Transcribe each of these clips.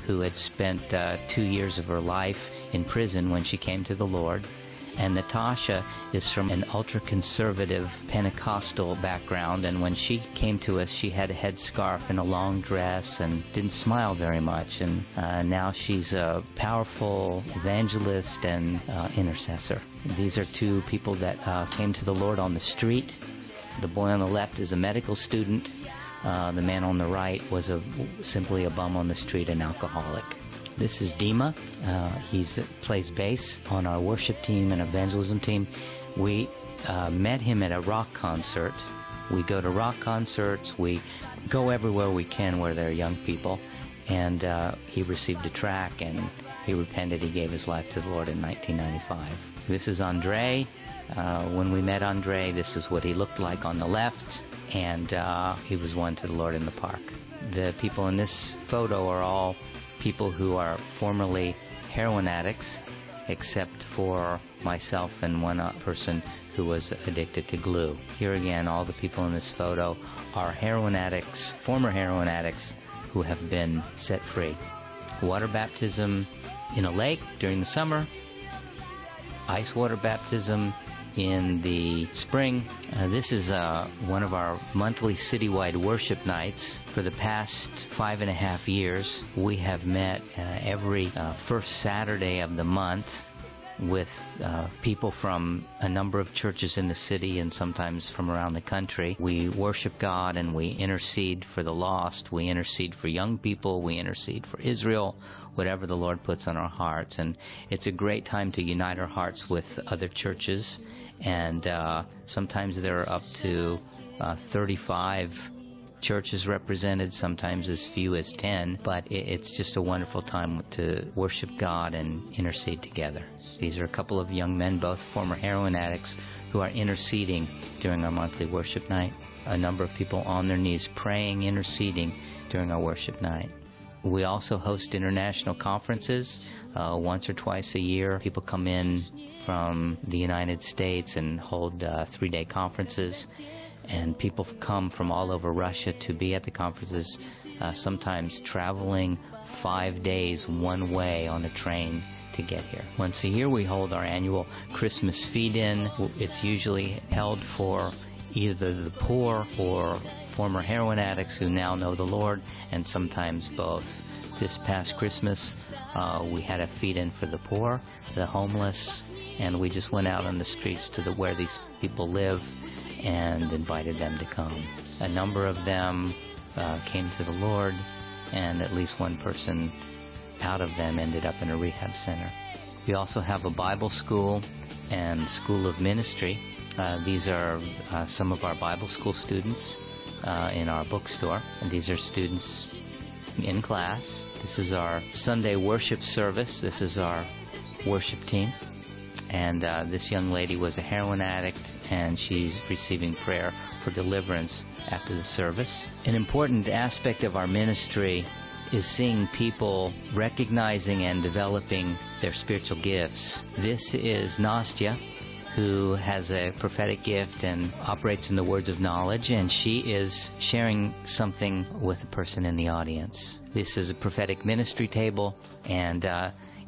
who had spent 2 years of her life in prison when she came to the Lord. And Natasha is from an ultra-conservative Pentecostal background, and when she came to us, she had a headscarf and a long dress and didn't smile very much. And now she's a powerful evangelist and intercessor. These are two people that came to the Lord on the street. The boy on the left is a medical student. The man on the right was simply a bum on the street, an alcoholic. This is Dima. He plays bass on our worship team and evangelism team. We met him at a rock concert. We go to rock concerts. We go everywhere we can where there are young people. And he received a track, and he repented. He gave his life to the Lord in 1995. This is Andre. When we met Andre, this is what he looked like on the left, and he was won to the Lord in the park. The people in this photo are all people who are formerly heroin addicts, except for myself and one person who was addicted to glue. Here again, all the people in this photo are heroin addicts, former heroin addicts, who have been set free. Water baptism in a lake during the summer, ice water baptism in the spring. This is one of our monthly citywide worship nights. For the past 5.5 years, we have met every first Saturday of the month with people from a number of churches in the city and sometimes from around the country. We worship God and we intercede for the lost. We intercede for young people. We intercede for Israel, whatever the Lord puts on our hearts. And it's a great time to unite our hearts with other churches. And sometimes there are up to 35 churches represented, sometimes as few as 10, but it's just a wonderful time to worship God and intercede together. These are a couple of young men, both former heroin addicts, who are interceding during our monthly worship night. A number of people on their knees praying, interceding during our worship night. We also host international conferences once or twice a year. People come in from the United States and hold 3-day conferences. And people come from all over Russia to be at the conferences, sometimes traveling 5 days one way on a train to get here. Once a year we hold our annual Christmas feed-in. It's usually held for either the poor or former heroin addicts who now know the Lord, and sometimes both. This past Christmas we had a feed-in for the poor, the homeless, and we just went out on the streets to where these people live and invited them to come. A number of them came to the Lord, and at least one person out of them ended up in a rehab center. We also have a Bible school and school of ministry. These are some of our Bible school students in our bookstore, and these are students in class. This is our Sunday worship service. This is our worship team. And this young lady was a heroin addict, and she's receiving prayer for deliverance after the service. An important aspect of our ministry is seeing people recognizing and developing their spiritual gifts. This is Nastya, who has a prophetic gift and operates in the words of knowledge, and she is sharing something with a person in the audience. This is a prophetic ministry table, and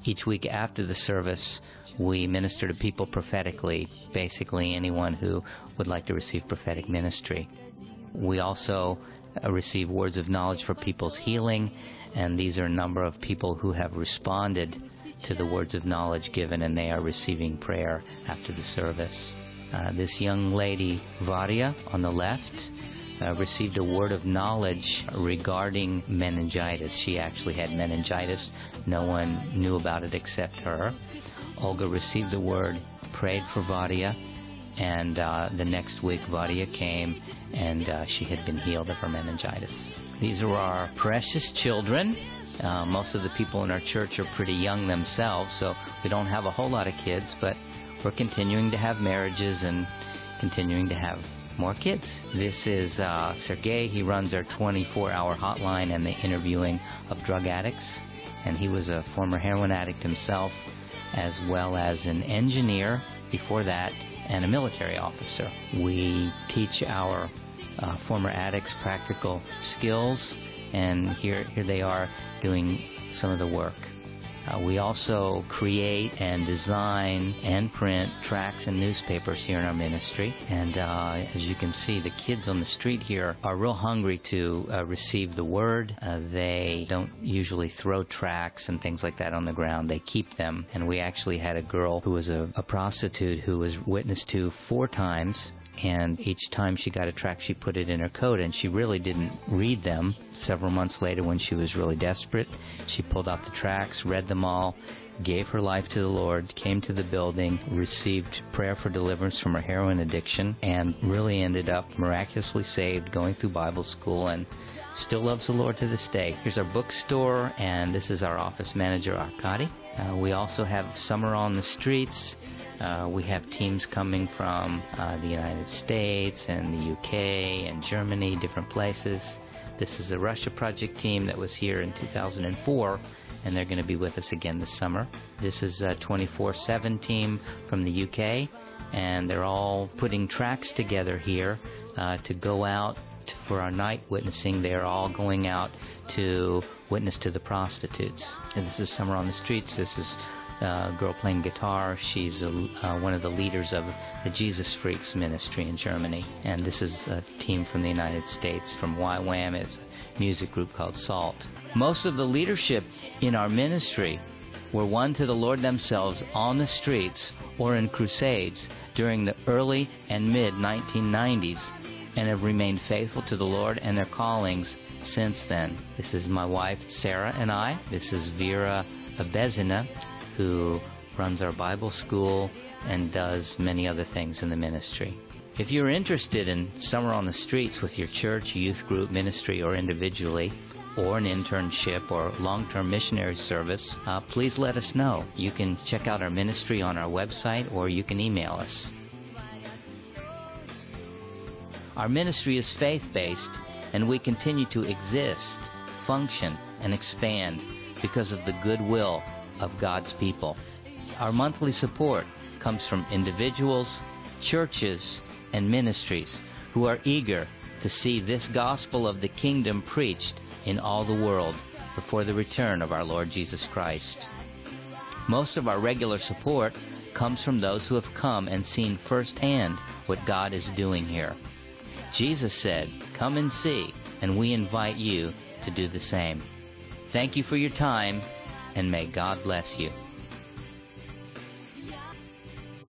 each week after the service, we minister to people prophetically, basically anyone who would like to receive prophetic ministry. We also receive words of knowledge for people's healing, and these are a number of people who have responded to the words of knowledge given, and they are receiving prayer after the service. This young lady, Vadia, on the left, received a word of knowledge regarding meningitis. She actually had meningitis. No one knew about it except her. Olga received the word, prayed for Vadia, and the next week Vadia came, and she had been healed of her meningitis. These are our precious children. Most of the people in our church are pretty young themselves, so we don't have a whole lot of kids, but we're continuing to have marriages and continuing to have more kids. This is Sergey. He runs our 24-hour hotline and the interviewing of drug addicts, and he was a former heroin addict himself, as well as an engineer before that and a military officer. We teach our former addicts practical skills, and here they are doing some of the work. We also create and design and print tracts and newspapers here in our ministry. And as you can see, the kids on the street here are real hungry to receive the Word. They don't usually throw tracts and things like that on the ground. They keep them. And we actually had a girl who was a prostitute who was witnessed to 4 times. And each time she got a tract, she put it in her coat, and she really didn't read them. Several months later, when she was really desperate, she pulled out the tracts, read them all, gave her life to the Lord, came to the building, received prayer for deliverance from her heroin addiction, and really ended up miraculously saved, going through Bible school, and still loves the Lord to this day. Here's our bookstore, and this is our office manager, Arkady. We also have Summer on the Streets. We have teams coming from the United States and the UK and Germany, different places. This is a Russia project team that was here in 2004, and they're going to be with us again this summer. This is a 24/7 team from the UK, and they're all putting tracts together here to go out for our night witnessing. They're all going out to witness to the prostitutes. And this is Summer on the Streets. This is a girl playing guitar. She's one of the leaders of the Jesus Freaks ministry in Germany. And this is a team from the United States, from YWAM. It's a music group called SALT. Most of the leadership in our ministry were won to the Lord themselves on the streets or in crusades during the early and mid-1990s and have remained faithful to the Lord and their callings since then. This is my wife, Sarah, and I. This is Vera Bezina, who runs our Bible school and does many other things in the ministry. If you're interested in Summer on the Streets with your church, youth group, ministry, or individually, or an internship or long-term missionary service, please let us know. You can check out our ministry on our website, or you can email us. Our ministry is faith-based, and we continue to exist, function, and expand because of the goodwill of God's people. Our monthly support comes from individuals, churches, and ministries who are eager to see this gospel of the kingdom preached in all the world before the return of our Lord Jesus Christ. Most of our regular support comes from those who have come and seen firsthand what God is doing here. Jesus said, "Come and see," and we invite you to do the same. Thank you for your time, and may God bless you.